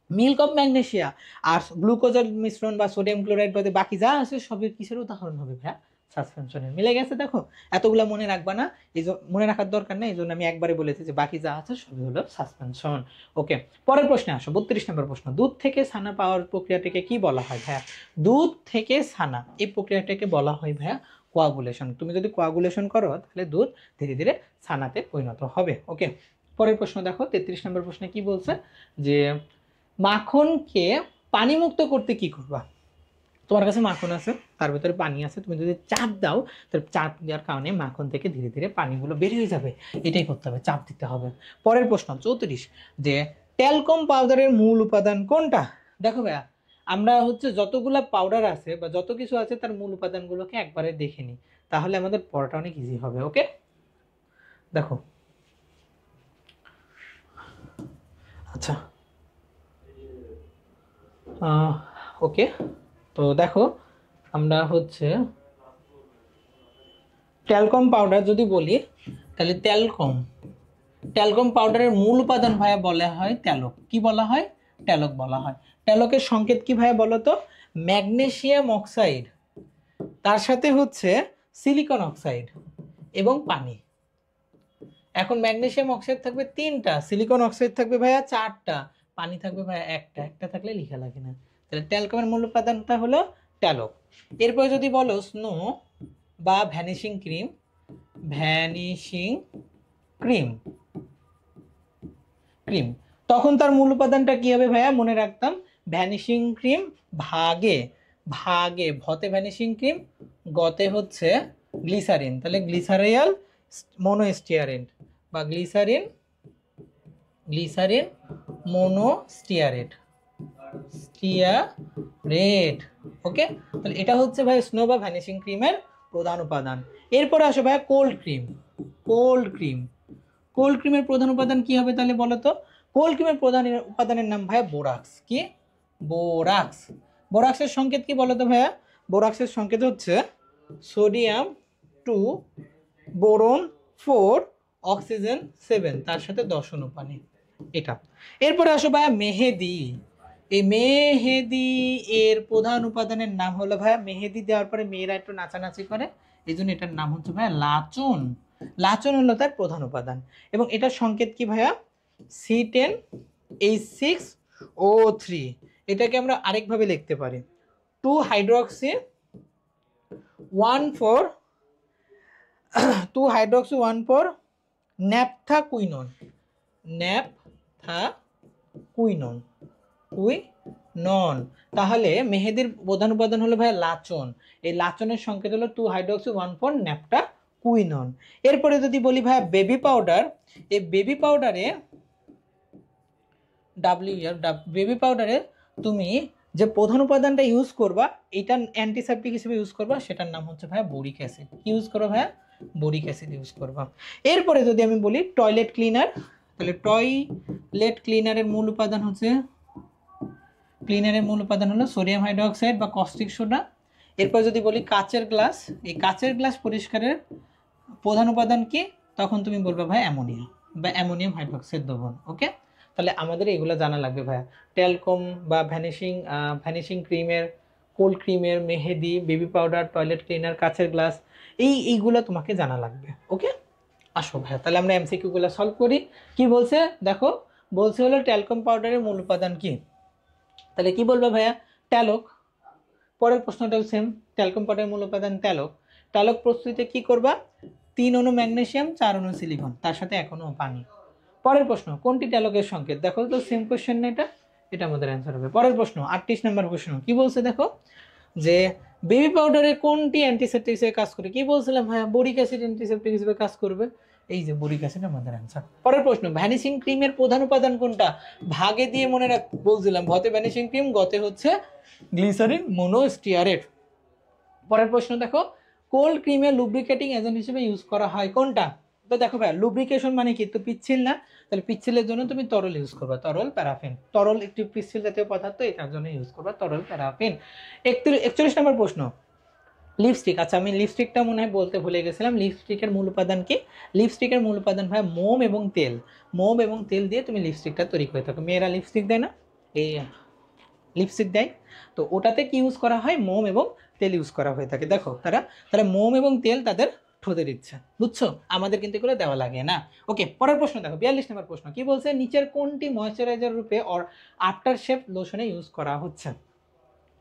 মিল্ক অফ ম্যাগনেশিয়া আর গ্লুকোজের মিশ্রণ বা সোডিয়াম ক্লোরাইড বাদে বাকি যা আছে সবই কিসের উদাহরণ হবে ভাইয়া, সাসপেনশনের। মিলে গেছে? দেখো এতগুলা মনে রাখবা না, এই মনে রাখার দরকার নেই, এই জন্য আমি একবারে বলেছি যে বাকি যা আছে সবই হলো সাসপেনশন। ওকে, পরের প্রশ্নে আসো, 32 নম্বর প্রশ্ন। দুধ থেকে ছানা পাওয়ার প্রক্রিয়াটাকে কি বলা হয় ভাইয়া? দুধ থেকে ছানা এই প্রক্রিয়াটাকে বলা হয় ভাইয়া কোয়াগুলেশন। তুমি যদি কোয়াগুলেশন করো তাহলে দুধ ধীরে ধীরে ছানাতে পরিণত হবে। ওকে, পরের প্রশ্ন দেখো, 33 নম্বর প্রশ্নে কি বলছে, যে মাখনকে পানিমুক্ত করতে কি করবা? তোমার কাছে মাখন আছে, তার ভিতরে পানি আছে, তুমি যদি চাপ দাও, তাহলে চাপ দেওয়ার কারণে মাখন থেকে ধীরে ধীরে পানিগুলো বের হয়ে যাবে। এটাই করতে হবে, চাপ দিতে হবে। পরের প্রশ্ন 34, যে ট্যালকম পাউডারের মূল উপাদান কোনটা? দেখো ভাইয়া, আমরা হচ্ছে যতগুলা পাউডার আছে বা যত কিছু আছে তার মূল উপাদানগুলোকে একবারে দেখে নিই, তাহলে আমাদের পড়াটা অনেক ইজি হবে। ওকে, দেখো, আচ্ছা, ওকে, তো দেখো আমরা হচ্ছে ট্যালকম পাউডার যদি বলি, তাহলে ট্যালকম পাউডারের মূল উপাদান ভাইয়া বলা হয় ট্যালক। কি বলা হয়? ট্যালক বলা হয়। ট্যালকের সংকেত কি ভাইয়া বলো তো? ম্যাগনেসিয়াম অক্সাইড, তার সাথে হচ্ছে সিলিকন অক্সাইড এবং পানি। এখন ম্যাগনেসিয়াম অক্সাইড থাকবে 3টা, সিলিকন অক্সাইড থাকবে ভাইয়া 4টা, পানি থাকবে ভাইয়া একটা থাকলে লেখা লাগে না। তাহলে ট্যালকমের মূল উপাদানটা হলো ট্যালক। এরপর যদি বলো স্নো বা ভ্যানিশিং ক্রিম, তখন তার মূল উপাদানটা কি হবে ভাইয়া? মনে রাখতাম, ভ্যানিশিং ক্রিম ভাগে ভতে ভ্যানিশিং ক্রিম, গতে হচ্ছে গ্লিসারিন। তাহলে গ্লিসারিয়াল মোনোস্টিয়ারেট বা গ্লিসারিন মোনোস্টিয়ারেট। ওকে, তাহলে এটা হচ্ছে ভাই স্নো বা ভ্যানিশিং ক্রিমের প্রধান উপাদান। এরপরে আসো ভাই কোল্ড ক্রিমের প্রধান উপাদান কি হবে তাহলে বলো তো? কোল্ড ক্রিমের প্রধান উপাদানের নাম ভাইয়া বোরাক্স। কি? বোরাক্সের সংকেত কি বলো তো ভাইয়া? বোরাক্সের সংকেত হচ্ছে সোডিয়াম 2, বোরন 4, অক্সিজেন 7, তার সাথে 10 অনুপানি। এটা। এরপরে আসো ভাইয়া মেহেদি। এই মেহেদি এর প্রধান উপাদানের নাম হলো ভাইয়া, মেহেদি দেওয়ার পরে মেয়েরা একটু নাচানাচি করে, এই জন্য এটার নাম হচ্ছে ভাইয়া লাচন হলো তার প্রধান উপাদান। এবং এটার সংকেত কি ভাইয়া? C10H6O3। এটাকে আমরা আরেকভাবে লিখতে পারি 2 হাইড্রোক্সি 1,4 ন্যাপথাকুইনন। তাহলে মেহেদির প্রধান উপাদান হলো ভাই লাচন। এই লাচনের সংকেত হলো 2 হাইড্রোক্সি 1,4 ন্যাপথাকুইনন। এরপরে যদি বলি ভাই বেবি পাউডার, এই বেবি পাউডারে তুমি যে প্রধান উপাদানটা ইউজ করবা, এটা অ্যান্টিসেপটিক হিসেবে ইউজ করবা, সেটার নাম হচ্ছে ভাইয়া বোরিক অ্যাসিড। কি ইউজ করো ভাইয়া? বোরিক অ্যাসিড ইউজ করবা। এরপরে যদি আমি বলি টয়লেট ক্লিনার, তাহলে টয়লেট ক্লিনারের মূল উপাদান হলো সোডিয়াম হাইড্রোক্সাইড বা কস্টিক সোডা। এরপর যদি বলি কাচের গ্লাস, এই কাচের গ্লাস পরিষ্কারের প্রধান উপাদান কি? তখন তুমি বলবে ভাই অ্যামোনিয়া বা অ্যামোনিয়াম হাইড্রোক্সাইড দ্রবণ। ওকে, তাহলে আমাদের এগুলো জানা লাগবে ভাইয়া, ট্যালকম বা ভ্যানিশিং ক্রিমের, কোল্ড ক্রিমের, মেহেদি, বেবি পাউডার, টয়লেট ক্লিনার, কাচের গ্লাস, এইগুলো তোমাকে জানা লাগবে। ওকে, আসো ভাইয়া তাহলে আমরা এমসিকিউগুলো সলভ করি। কি বলছে দেখো, বলছে হলো ট্যালকম পাউডারের মূল উপাদান কি? তাহলে কি বলবে ভাইয়া? ট্যালক। পরের প্রশ্নটাও সেম, ট্যালকম পাউডারের মূল উপাদান ট্যালক প্রস্তুতিতে কি করবা? 3 অণু ম্যাগনেসিয়াম, 4 অণু সিলিকন, তার সাথে 1 অণু পানি। পরের প্রশ্ন, কোনটি ট্যালকের সংকেত? দেখো তো সেম কোশ্চেন না, এটা আমাদের অ্যান্সার হবে। পরের প্রশ্ন 38 নম্বর প্রশ্ন, কি বলছে দেখো, যে বেবি পাউডারে কোনটি অ্যান্টিসেপটিক হিসেবে কাজ করে? কি বলছিলাম ভাইয়া? বোরিক অ্যাসিড অ্যান্টিসেপটিক হিসেবে কাজ করবে। এই যে বোরিক অ্যাসিড আমাদের অ্যান্সার। পরের প্রশ্ন, ভ্যানিশিং ক্রিমের প্রধান উপাদান কোনটা? ভাগে দিয়ে মনে রাখ, বলছিলাম ভতে ভ্যানিশিং ক্রিম, গতে হচ্ছে গ্লিসারিন মোনোস্টিয়ারেট। পরের প্রশ্ন দেখো, কোল্ড ক্রিমে লুব্রিকেটিং এজেন্ট হিসেবে ইউজ করা হয় কোনটা? তো দেখো ভাই, লুব্রিকেশন মানে কি? তো পিচ্ছিল না, তাহলে পিচ্ছিলের জন্য তুমি তরল ইউজ করবা, তরল প্যারাফিন। তরল একটি পিচ্ছিল জাতীয় পদার্থ, এটার জন্য ইউজ করবা তরল প্যারাফিন। 41 নম্বর প্রশ্ন, লিপস্টিক। আচ্ছা, আমি লিপস্টিকটা মনে হয় বলতে ভুলে গেছিলাম। লিপস্টিকের মূল উপাদান কি? লিপস্টিকের মূল উপাদান ভাই মোম এবং তেল। মোম এবং তেল দিয়ে তুমি লিপস্টিকটা তৈরি করে থাকো। মেয়েরা লিপস্টিক দেয় না, এই লিপস্টিক দেয়, তো ওটাতে কি ইউজ করা হয়? মোম এবং তেল ইউজ করা হয়ে থাকে। দেখো তারা মোম এবং তেল তাদের ঠোঁটে দিচ্ছে, বুঝছো? আমাদের কিন্তু এগুলো দেওয়া লাগে না। ওকে, পরের প্রশ্ন দেখো, 42 নম্বর প্রশ্ন কি বলছে? নিচের কোনটি ময়শ্চারাইজার রূপে অর আফটার শেভ লোশনে ইউজ করা হচ্ছে?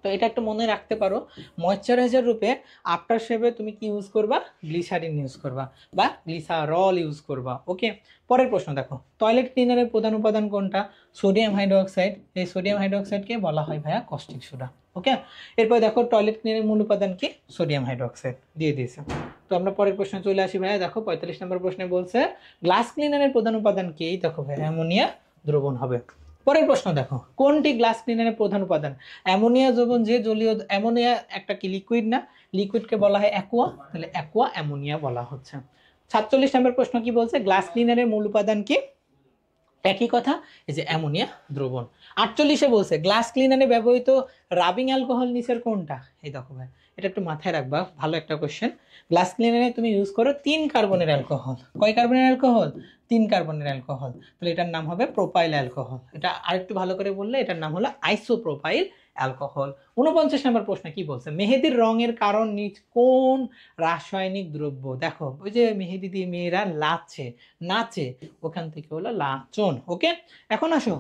তো এটা একটু মনে রাখতে পারো, ময়শ্চারাইজার রূপে আফটার শেভে তুমি কি ইউজ করবা? গ্লিসারিন ইউজ করবা বা গ্লিসারল ইউজ করবা। ওকে, পরের প্রশ্ন দেখো, টয়লেট ক্লিনারের প্রধান উপাদান কোনটা? Sodium hydroxide. এই সোডিয়াম হাইড্রোক্সাইডকে বলা হয় ভাইয়া কস্টিক সোডা। ওকে, এরপর দেখো টয়লেট ক্লিনারের মূল উপাদান কি? সোডিয়াম হাইড্রোক্সাইড দিয়ে দিয়েছে। তো আমরা পরের প্রশ্নে চলে আসি ভাইয়া। দেখো 45 নম্বর প্রশ্নে বলছে গ্লাস ক্লিনারের প্রধান উপাদান কি? দেখো ভাইয়া, অ্যামোনিয়া দ্রবণ হবে। পরের প্রশ্ন দেখো, কোনটি গ্লাস ক্লিনারের প্রধান উপাদান? অ্যামোনিয়া দ্রবণ, যে জলীয় অ্যামোনিয়া একটা কি লিকুইড না? লিকুইডকে বলা হয় অ্যাকুয়া, তাহলে অ্যাকুয়া অ্যামোনিয়া বলা হচ্ছে। 47 নম্বর প্রশ্ন কি বলছে? গ্লাস ক্লিনারের মূল উপাদান কি? একই কথা, এই যে অ্যামোনিয়া দ্রবণ। 48-এ বলছে গ্লাস ক্লিনারে ব্যবহৃত রাবিং অ্যালকোহল নিচের কোনটা? এই দেখো ভাই, এটা একটু মাথায় রাখবা, ভালো একটা কোশ্চেন। গ্লাস ক্লিনারে তুমি ইউজ করো 3 কার্বনের অ্যালকোহল। কয় কার্বনের অ্যালকোহল? 3 কার্বনের অ্যালকোহল। তাহলে এটার নাম হবে প্রোপাইল অ্যালকোহল। এটা আরেকটু ভালো করে বললে এটার নাম হলো আইসোপ্রোপাইল অ্যালকোহল। 49 নম্বর প্রশ্ন কি বলছে? মেহেদির রঙের কারণ নিচ কোন রাসায়নিক দ্রব্য? দেখো, ওই যে মেহেদি দিয়ে মেয়েরা লাচে নাচে, ওখান থেকে হলো লাচন। ওকে, এখন আসো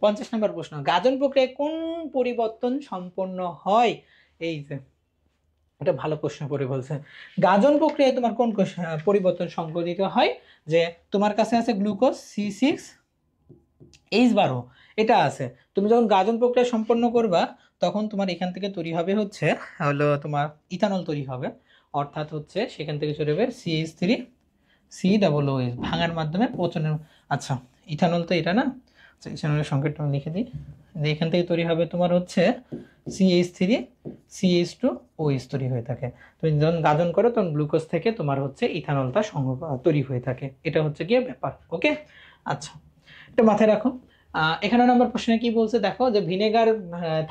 50 নম্বর প্রশ্ন, গাজন প্রক্রিয়ায় কোন পরিবর্তন সম্পন্ন হয়? এই যে এটা ভালো প্রশ্ন করে বলছে, গাজন প্রক্রিয়ায় তোমার কোন পরিবর্তন সংঘটিত হয়? যে তোমার কাছে আছে গ্লুকোজ C6H12, এটা আছে। তুমি যখন গাজন প্রক্রিয়া সম্পন্ন করবা তখন তোমার এখান থেকে তৈরি হবে হচ্ছে হলো তোমার ইথানল তৈরি হবে, অর্থাৎ হচ্ছে সেখান থেকে চলে যাবে CH3COOH ভাঙার মাধ্যমে পচনের। আচ্ছা, ইথানল তো এটা না, আচ্ছা ইথানলের সংকেতটা আমি লিখে দিই। এখান থেকে তৈরি হবে তোমার হচ্ছে CH3CH2OH তৈরি হয়ে থাকে। তুমি যখন গাজন করো তখন গ্লুকোজ থেকে তোমার হচ্ছে ইথানলটা তৈরি হয়ে থাকে। এটা হচ্ছে গিয়ে ব্যাপার। ওকে, আচ্ছা এটা মাথায় রাখো। এখানে নম্বর প্রশ্নে কি বলছে দেখো, যে ভিনেগার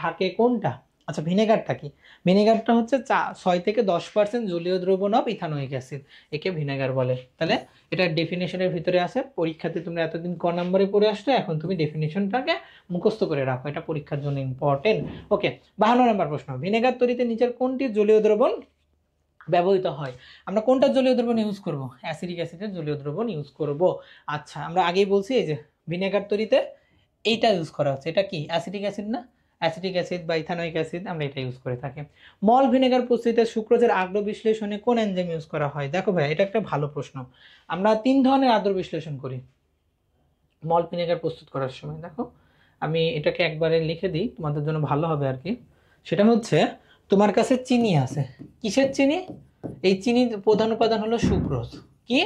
থাকে কোনটা? আচ্ছা, ভিনেগারটা কি? ভিনেগারটা হচ্ছে 6 থেকে 10% জলীয় দ্রবণ অফ ইথানোয়িক অ্যাসিড, একে ভিনেগার বলে। তাহলে এটা ডেফিনেশনের ভিতরে আছে, পরীক্ষাতে তোমরা এতদিন ক নম্বরে পড়ে আসছো, এখন তুমি ডেফিনেশনটাকে মুখস্থ করে রাখো, এটা পরীক্ষার জন্য ইম্পর্টেন্ট। ওকে, 52 নম্বর প্রশ্ন, ভিনেগার তৈরিতে নিচের কোনটি জলীয় দ্রবণ ব্যবহৃত হয়? আমরা কোনটা জলীয় দ্রবণ ইউজ করব? অ্যাসিডিক অ্যাসিডের জলীয় দ্রবণ ইউজ করব। আচ্ছা, আমরা আগেই বলছি এই যে ভিনেগার তৈরিতে এইটা ইউজ করা হচ্ছে, এটা কি অ্যাসিডিক অ্যাসিড না? অ্যাসিডিক অ্যাসিড বা ইথানোয়িক অ্যাসিড, আমরা এটা ইউজ করে থাকি। মল ভিনেগার প্রস্তুতিতে সুক্রোজের আদ্র বিশ্লেষণে কোন এনজাইম ইউজ করা হয়? দেখো ভাই, এটা একটা ভালো প্রশ্ন। আমরা 3 ধরনের আদ্র বিশ্লেষণ করি মল ভিনেগার প্রস্তুত করার সময়। দেখো, আমি এটাকে একবারে লিখে দিই, তোমাদের জন্য ভালো হবে আর কি। সেটা হচ্ছে, তোমার কাছে চিনি আছে, কিসের চিনি? এই চিনির প্রধান উপাদান হলো সুক্রোজ। কি?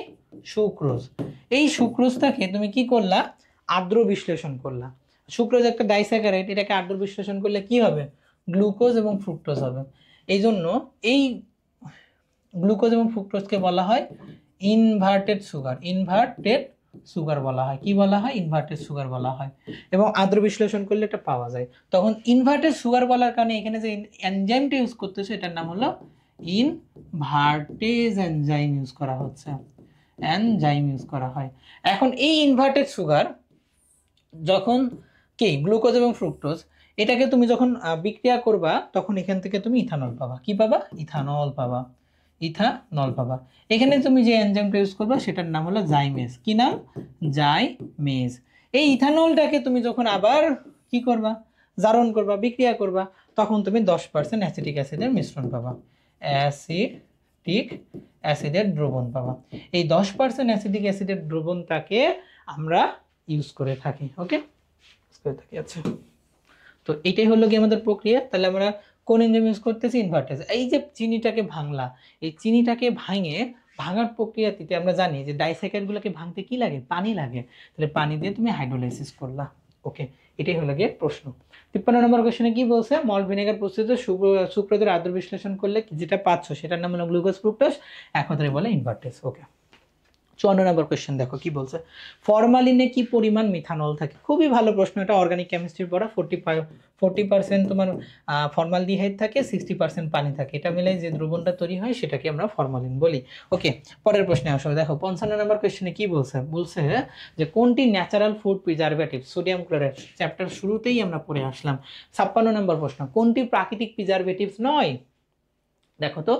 সুক্রোজ। এই সুক্রোজটাকে তুমি কি করলা? আদ্র বিশ্লেষণ করলা। সুক্রোজ একটা ডাইস্যাকারাইড, এটাকে আদ্র বিশ্লেষণ করলে কি হবে? গ্লুকোজ এবং ফ্রুক্টোজ হবে। এই জন্য এই গ্লুকোজ এবং ফ্রুক্টোজকে বলা হয় ইনভার্টেড সুগার। ইনভার্টেড সুগার বলা হয়। কি বলা হয়? ইনভার্টেড সুগার বলা হয়। এবং আদ্র বিশ্লেষণ করলে এটা পাওয়া যায়। তখন ইনভার্টেড সুগার বলার কারণে এখানে যে এনজাইমটা ইউজ করতেছে এটার নাম হলো ইনভার্টেজ এনজাইম ইউজ করা হচ্ছে, এনজাইম ইউজ করা হয়। এখন এই ইনভার্টেড সুগার যখন কি গ্লুকোজ এবং ফ্রুক্টোজ, এটাকে তুমি যখন বিক্রিয়া করবা তখন এখান থেকে তুমি ইথানল পাবা। কি পাবা? ইথানল পাবা, ইথানল পাবা। এখানে তুমি যে এনজাইমটা ইউজ করবা সেটার নাম হলো জাইমেজ। কি নাম? জাইমেজ। এই ইথানলটাকে তুমি যখন আবার কি করবা? জারণ করবা, বিক্রিয়া করবা, তখন তুমি 10% অ্যাসিটিক অ্যাসিডের মিশ্রণ পাবা, অ্যাসিটিক অ্যাসিডের দ্রবণ পাবা। এই 10% অ্যাসিটিক অ্যাসিডের দ্রবণটাকে আমরা ইউজ করে থাকি। ওকে, ইউজ করে থাকি। আচ্ছা, তো এটাই হলো কি আমাদের প্রক্রিয়া। তাহলে আমরা কোন এনজাইম ইউজ করতেছি? ইনভার্টেজ। এই যে চিনিটাকে ভাঙলা, এই চিনিটাকে ভাঙে ভাঙার প্রক্রিয়াতে আমরা জানি যে ডাইস্যাকারাইডগুলোকে ভাঙতে কি লাগে, পানি লাগে, তাহলে পানি দিয়ে তুমি হাইড্রোলাইসিস করলা। ওকে, এটাই হলো গিয়ে প্রশ্ন। 53 নম্বর কোশ্চেনে কি বলছে, মল্ট ভিনেগার প্রস্তুত সুক্রোজের আদ্র বিশ্লেষণ করলে যেটা পাচ্ছ সেটার নাম হলো গ্লুকোজ ফ্রুক্টোজ, এক কথায় বলে ইনভার্টেজ। ওকে, 54 নম্বর কোশ্চেন দেখো কি বলছে, ফরমালিনে কি পরিমাণ মিথানল থাকে। খুবই ভালো প্রশ্ন, এটা অর্গানিক কেমিস্ট্রির পড়া। 40% তোমার ফর্মালডিহাইড থাকে, 60% পানি থাকে, এটা মিলে যে দ্রবণটা তৈরি হয় সেটাকে আমরা ফরমালিন বলি। ওকে, পরের প্রশ্নে আসো। দেখো 55 নম্বর কোশ্চেনে কি বলছে, বলছে যে কোনটি natural food preservative, sodium chloride, chapter শুরুতেই আমরা পড়ে আসলাম। 56 নম্বর প্রশ্ন, কোনটি প্রাকৃতিক প্রিজারভেটিভস নয়। দেখো তো,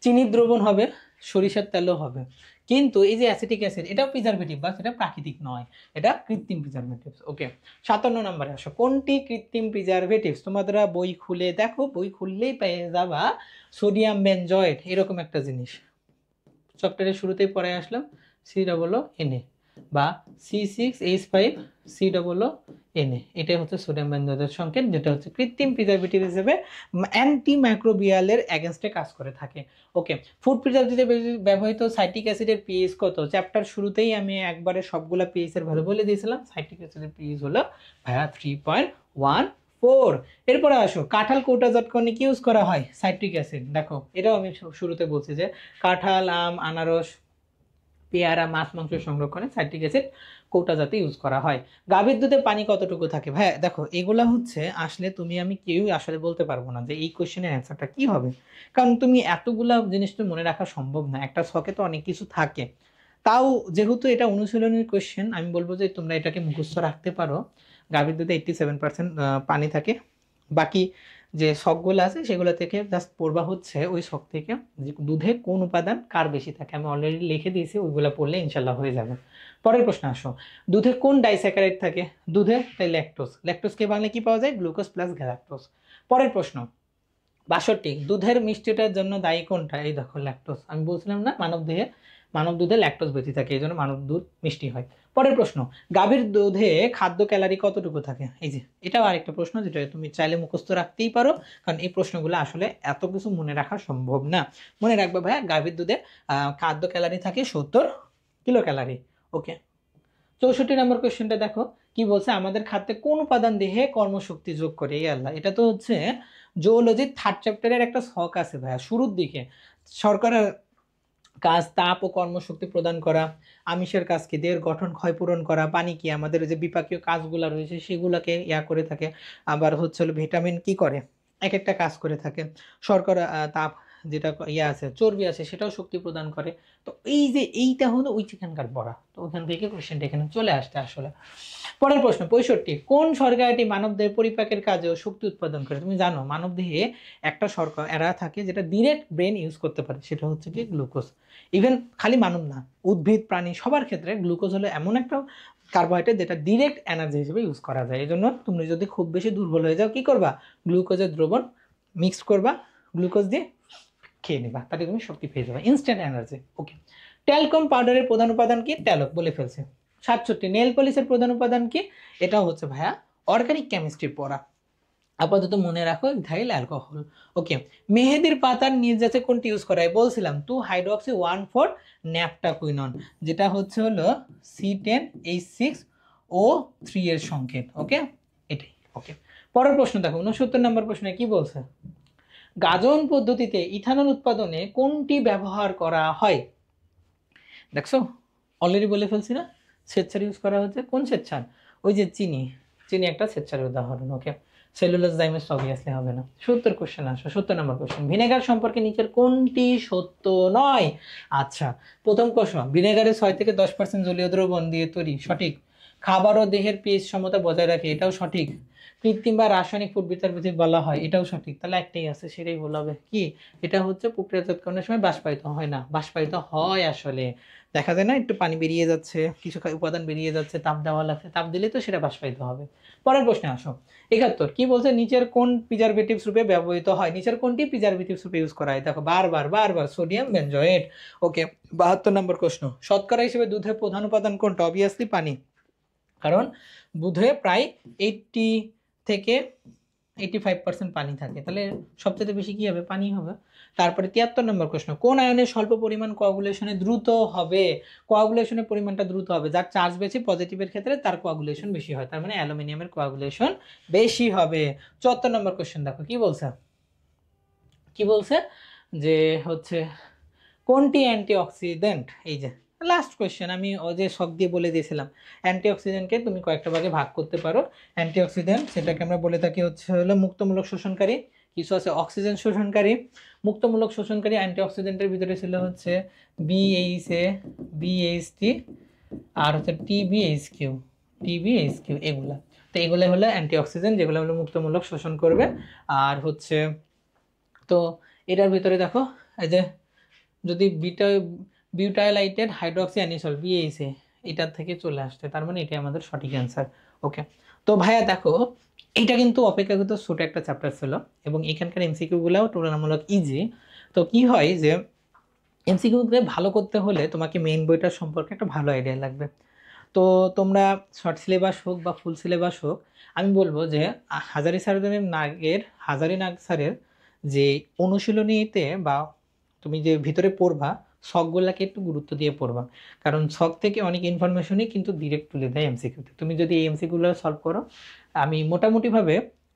চিনির দ্রবণ হবে, সরিষার তেলও হবে, কিন্তু এই যে অ্যাসিটিক অ্যাসিড এটাও প্রিজারভেটিভ, বা সেটা প্রাকৃতিক নয়, এটা কৃত্রিম প্রিজারভেটিভস। ওকে, 57 নম্বরে আসো, কোনটি কৃত্রিম প্রিজারভেটিভস। তোমাদের বই খুলে দেখো, বই খুললেই পেয়ে যাবা সোডিয়াম বেনজয়েট এরকম একটা জিনিস, চ্যাপ্টারের শুরুতেই পড়ে আসলাম, COO বা C6H5COO, এটাই হচ্ছে সোডিয়াম বেনজয়েটের সংকেত, যেটা হচ্ছে কৃত্রিম প্রিজারভেটিভ হিসেবে অ্যান্টি মাইক্রোবিয়ালের এগেনস্টে কাজ করে থাকে। ওকে, ফুড প্রিজারভেটিভে ব্যবহৃত সাইট্রিক অ্যাসিডের পিএইচ কত। চ্যাপ্টার শুরুতেই আমি একবারে সবগুলা পিএইচ এর ভ্যালু বলে দিয়েছিলাম। সাইট্রিক অ্যাসিডের পিএইচ হলো ভাইয়া 3.14। এরপরে আসো, কাঁঠাল কৌটাজাতকরণে কি ইউজ করা হয়, সাইট্রিক অ্যাসিড। দেখো এটাও আমি শুরুতে বলছি যে কাঁঠাল, আম, আনারস, পেয়ারা, মাছ, মাংস সংরক্ষণে সাইট্রিক অ্যাসিড কৌটাজাতে ইউজ করা হয়। গাভীর দুধে পানি কতটুকু থাকে। ভাই দেখো, এগুলা হচ্ছে আসলে তুমি আমি কেউ আসলে বলতে পারবো না যে এই কোশ্চেনের অ্যান্সারটা কি হবে, কারণ তুমি এতগুলা জিনিস তো মনে রাখা সম্ভব না, একটা ছকে তো অনেক কিছু থাকে। তাও যেহেতু এটা অনুশীলনের কোশ্চেন, আমি বলবো যে তোমরা এটাকে মুখস্থ রাখতে পারো। গাভীর দুধে 87% পানি থাকে, বাকি যে শখগুলো আছে সেগুলো থেকে জাস্ট পড়বা হচ্ছে ওই শখ থেকে যে দুধে কোন উপাদান কার বেশি থাকে, আমি অলরেডি লিখে দিয়েছি, ওইগুলো পড়লে ইনশাল্লাহ হয়ে যাবে। পরের প্রশ্ন আসো, দুধে কোন ডাইস্যাকারাইড থাকে। দুধে তাই ল্যাকটোজ, ল্যাকটোজকে বাংলা কি পাওয়া যায়, গ্লুকোজ প্লাস গ্যালাক্টোজ। পরের প্রশ্ন 62, দুধের মিষ্টিটার জন্য দায়ী কোনটা। এই দেখো ল্যাকটোজ, আমি বলছিলাম না মানব দুধে ল্যাকটোজ বেশি থাকে, এই জন্য মানব দুধ মিষ্টি হয়। পরের প্রশ্ন, গাভীর দুধে খাদ্য ক্যালারি কতটুকু থাকে। এই যে এটাও আরেকটা প্রশ্ন যেটা তুমি চাইলে মুখস্থ রাখতেই পারো, কারণ এই প্রশ্নগুলো আসলে এত কিছু মনে রাখা সম্ভব না। মনে রাখবে ভাইয়া, গাভীর দুধে খাদ্য ক্যালারি থাকে 70 কিলো ক্যালারি। ওকে, 64 নম্বর কোয়েশ্চেনটা দেখো কি বলছে, আমাদের খাদ্যে কোন উপাদান দেহে কর্মশক্তি যোগ করে। এই আল্লাহ, এটা তো হচ্ছে জুওলজির 3rd চ্যাপ্টারের একটা ছক আছে ভাইয়া, শুরুর দিকে। শর্করার কাজ তাপ ও কর্মশক্তি প্রদান করা, আমিষের কাজ কি দেহের গঠন ক্ষয়পূরণ করা, পানি কি আমাদের যে বিপাকীয় কাজগুলো রয়েছে সেগুলোকে করে থাকে, আবার হচ্ছে হলো ভিটামিন কি করে, এক একটা কাজ করে থাকে। শর্করা তাপ যেটা আছে, চর্বি আছে, সেটাও শক্তি প্রদান করে। তো এই যে এইটা হলো ওই চিকেনকার পড়া, তো ওখান থেকে কোশ্চেনটা এখানে চলে আসতে আসলে। পরের প্রশ্ন 65, কোন শর্করাটি মানবদেহের পরিপাকের কাজেও শক্তি উৎপাদন করে। তুমি জানো মানবদেহে একটা শর্করা থাকে যেটা ডিরেক্ট ব্রেন ইউজ করতে পারে, সেটা হচ্ছে কি গ্লুকোজ। ইভেন খালি মানব না, উদ্ভিদ, প্রাণী সবার ক্ষেত্রে গ্লুকোজ হলো এমন একটা কার্বোহাইড্রেট যেটা ডিরেক্ট এনার্জি হিসেবে ইউজ করা যায়। এই জন্য তুমি যদি খুব বেশি দুর্বল হয়ে যাও কি করবা, গ্লুকোজের দ্রবণ মিক্স করবা, গ্লুকোজ দিয়ে খেয়ে নেবা, তাতে তুমি শক্তি পেয়ে যাবে, ইনস্ট্যান্ট এনার্জি। ওকে, ট্যালকম পাউডারের প্রধান উপাদান কি, ট্যালক বলে ফেলছে। 67, নেল পলিশের প্রধান উপাদান কি, এটাও হচ্ছে ভাইয়া অর্গানিক কেমিস্ট্রি পড়া, আপাতত মনে রাখো ইথাইল অ্যালকোহল। ওকে, মেহেদির পাতার নির্যাসে কোনটি ইউজ করা হয়, বলছিলাম 2-হাইড্রক্সি-1,4-ন্যাপটাকুইনন, যেটা হচ্ছে হলো C10H6O3 এর সংকেত। ওকে, এটাই। ওকে, পরের প্রশ্ন দেখো 69 নম্বর প্রশ্নে কি বলছে, গাজন পদ্ধতিতে ইথানল উৎপাদনে কোনটি ব্যবহার করা হয়। দেখছো অলরেডি বলে ফেলছি না, স্বেচ্ছার ইউজ করা হচ্ছে। কোন স্বেচ্ছার, ওই যে চিনি একটা স্বেচ্ছার উদাহরণ। ওকে, সেলুলোজ ডাইমেস অবভিয়াসলি হবে না। 70 কোশ্চেন আসো, 70 নম্বর কোশ্চেন, ভিনেগার সম্পর্কে নিচের কোনটি সত্য নয়। আচ্ছা, প্রথম প্রশ্ন, ভিনেগারে 6 থেকে 10% জলীয় দ্রবণ দিয়ে তৈরি, সঠিক। খাবার ও দেহের পিএইচ সমতা বজায় রাখে, এটাও সঠিক। কৃত্রিম বা রাসায়নিক ফুড প্রিজারভেটিভ বলা হয়, এটাও সঠিক। তাহলে একটাই আছে, সেটাই বলা হবে কি, এটা হচ্ছে প্রক্রিয়াজাতকরণের সময় বাষ্পায়িত হয় না, বাষ্পায়িত হয় আসলে, দেখা যায় না একটু পানি বেরিয়ে যাচ্ছে, কিছু উপাদান বেরিয়ে যাচ্ছে, তাপ দেওয়া লাগছে, তাপ দিলে তো সেটা বাষ্পায়িত হবে। পরের প্রশ্নে আসো 71, কি বলছে, নিচের কোন প্রিজারভেটিভস রূপে ব্যবহৃত হয়, নিচের কোনটি প্রিজারভেটিভস রূপে ইউজ করা হয়। দেখো বারবার সোডিয়াম বেনজয়েট। ওকে, 72 নম্বর প্রশ্ন, শতকরা হিসেবে দুধের প্রধান উপাদান কোনটা, অবভিয়াসলি পানি, কারণ দুধে প্রায় 80 থেকে 85% পানি থাকে, তাহলে সবচেয়ে বেশি কি হবে? পানি হবে। তারপরে 73 নম্বর প্রশ্ন, কোন আয়নের স্বল্প পরিমাণ কোয়াগুলেশনে দ্রুত হবে? কোয়াগুলেশনের পরিমাণটা দ্রুত হবে, যার চার্জ বেশি পজিটিভের ক্ষেত্রে তার কোয়াগুলেশন বেশি হয়, তার মানে অ্যালুমিনিয়ামের কোয়াগুলেশন বেশি হবে। 74 নম্বর কোশ্চেন দেখো কি বলছে, কি বলছে যে হচ্ছে কোনটি অ্যান্টিঅক্সিডেন্ট? এই যে লাস্ট কোয়েশ্চেন, আমি ওই যে শখ দিয়ে বলে দিয়েছিলাম অ্যান্টিঅক্সিডেন্টকে তুমি কয়েকটা ভাগে ভাগ করতে পারো। অ্যান্টিঅক্সিডেন্ট সেটাকে আমরা বলে থাকি হলো মুক্তমূলক শোষণকারী, কিছু আছে অক্সিজেন শোষণকারী। মুক্তমূলক শোষণকারী অ্যান্টিঅক্সিডেন্টের ভিতরে ছিল হচ্ছে BHA, BHT আর হচ্ছে TBHQ এগুলা। তো এগুলো হলো অ্যান্টিঅক্সিডেন্ট যেগুলো হলো মুক্তমূলক শোষণ করবে। আর হচ্ছে তো এটার ভিতরে দেখো এই যে যদি বিউটাইলাইটেড হাইড্রক্সি অ্যানিসল BHA এটার থেকে চলে আসছে, তার মানে এটাই আমাদের সঠিক অ্যান্সার। ওকে, তো ভাইয়া দেখো এটা কিন্তু অপেক্ষাকৃত ছোট একটা চ্যাপ্টার ছিল এবং এখানকার এমসিকিউগুলোও তুলনামূলক ইজি। তো কি হয় যে এমসিকিউগুলো ভালো করতে হলে তোমাকে মেইন বইটার সম্পর্কে একটা ভালো আইডিয়া লাগবে। তো তোমরা শর্ট সিলেবাস হোক বা ফুল সিলেবাস হোক, আমি বলবো যে হাজারি নাগ স্যারের যে অনুশীলনীতে বা তুমি যে ভিতরে পড়বা শখগুলাকে একটু গুরুত্ব দিয়ে পড়বা, কারণ শখ থেকে অনেক ইনফরমেশনই কিন্তু ডিরেক্ট তুলে দেয় এমসিকিউতে। তুমি যদি এই এমসিকিউগুলো সলভ করো, আমি মোটামুটিভাবে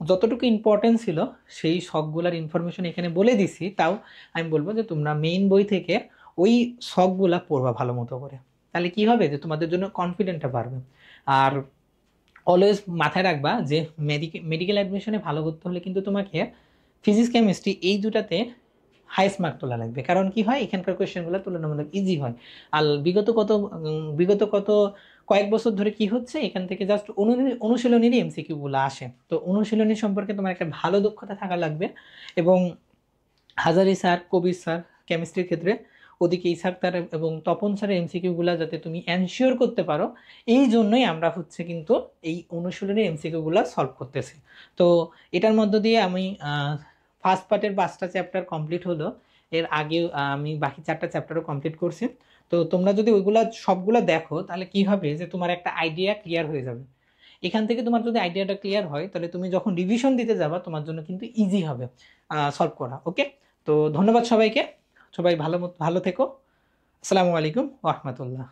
যতটুকু ইম্পর্টেন্ট ছিল সেই শখগুলার ইনফরমেশন এখানে বলে দিছি, তাও আমি বলবো যে তোমরা মেইন বই থেকে ওই শখগুলা পড়বা ভালো মতো করে, তাহলে কি হবে যে তোমাদের জন্য কনফিডেন্টটা বাড়বে। আর অলওয়েজ মাথায় রাখবা যে মেডিকেল অ্যাডমিশনে ভালো করতে হলে কিন্তু তোমাকে ফিজিক্স কেমিস্ট্রি এই দুটাতে হাইস্ট মার্ক তোলা লাগবে, কারণ কি হয় এখানকার কোয়েশ্চেনগুলো তুলনামূলক ইজি হয়। আর বিগত কত কয়েক বছর ধরে কি হচ্ছে, এখান থেকে জাস্ট অনুশীলনীরই এমসিকিউগুলো আসে। তো অনুশীলনী সম্পর্কে তোমার একটা ভালো দক্ষতা থাকা লাগবে। এবং হাজারি স্যার, কবির স্যার কেমিস্ট্রির ক্ষেত্রে, ওদিকে ইসাক স্যার এবং তপন স্যারের এমসিকিউগুলো যাতে তুমি এনশিওর করতে পারো, এই জন্যই আমরা হচ্ছে কিন্তু এই অনুশীলনের এমসিকিউগুলো সলভ করতেছি। তো এটার মধ্য দিয়ে আমি ফার্স্ট পার্টের 5টা চ্যাপ্টার কমপ্লিট হলো, এর আগে আমি বাকি 4টা চ্যাপ্টারও কমপ্লিট করছি। তো তোমরা যদি ওইগুলা সবগুলো দেখো তাহলে কি হবে যে তোমার একটা আইডিয়া ক্লিয়ার হয়ে যাবে। এখান থেকে তোমার যদি আইডিয়াটা ক্লিয়ার হয় তাহলে তুমি যখন রিভিশন দিতে যাবা তোমার জন্য কিন্তু ইজি হবে সলভ করা। ওকে, তো ধন্যবাদ সবাইকে, সবাই ভালো থেকো। আসসালামু আলাইকুম ওয়া রাহমাতুল্লাহ।